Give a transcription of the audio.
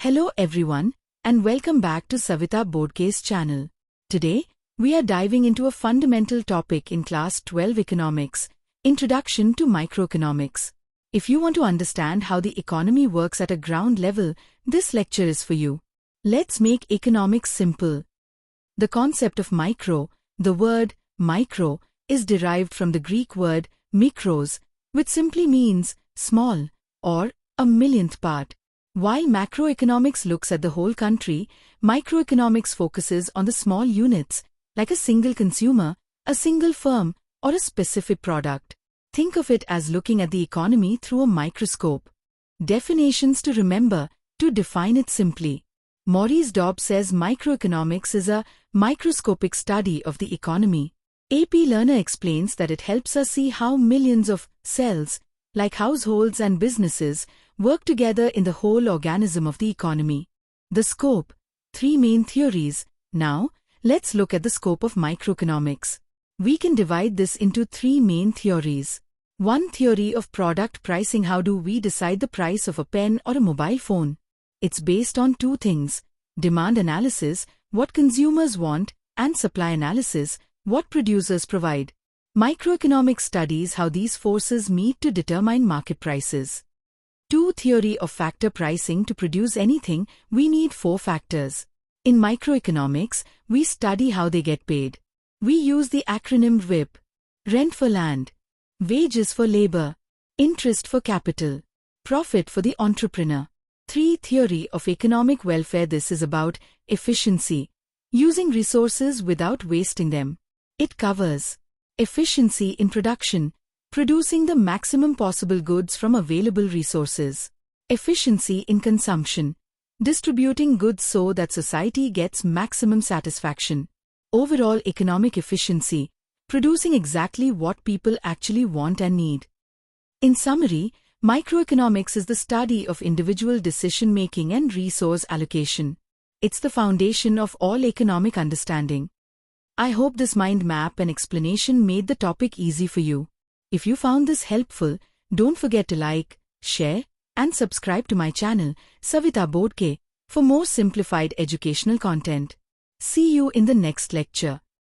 Hello everyone, and welcome back to Savita Bodke's channel. Today, we are diving into a fundamental topic in Class 12 Economics, Introduction to Microeconomics. If you want to understand how the economy works at a ground level, this lecture is for you. Let's make economics simple. The concept of micro, the word micro, is derived from the Greek word mikros, which simply means small, or a millionth part. While macroeconomics looks at the whole country, microeconomics focuses on the small units, like a single consumer, a single firm, or a specific product. Think of it as looking at the economy through a microscope. Definitions to remember, to define it simply. Maurice Dobb says microeconomics is a microscopic study of the economy. A.P. Lerner explains that it helps us see how millions of cells, like households and businesses, work together in the whole organism of the economy. The scope. 3 main theories. Now, let's look at the scope of microeconomics. We can divide this into 3 main theories. One theory of product pricing. How do we decide the price of a pen or a mobile phone? It's based on 2 things: demand analysis, what consumers want, and supply analysis, what producers provide. Microeconomics studies how these forces meet to determine market prices. 2 theory of factor pricing. To produce anything, we need 4 factors. In microeconomics, we study how they get paid. We use the acronym WIP. Rent for land, wages for labor, interest for capital, profit for the entrepreneur. 3 theory of economic welfare. This is about efficiency, using resources without wasting them. It covers efficiency in production, producing the maximum possible goods from available resources. Efficiency in consumption, distributing goods so that society gets maximum satisfaction. Overall economic efficiency, producing exactly what people actually want and need. In summary, microeconomics is the study of individual decision-making and resource allocation. It's the foundation of all economic understanding. I hope this mind map and explanation made the topic easy for you. If you found this helpful, don't forget to like, share, and subscribe to my channel, Savita Bodke, for more simplified educational content. See you in the next lecture.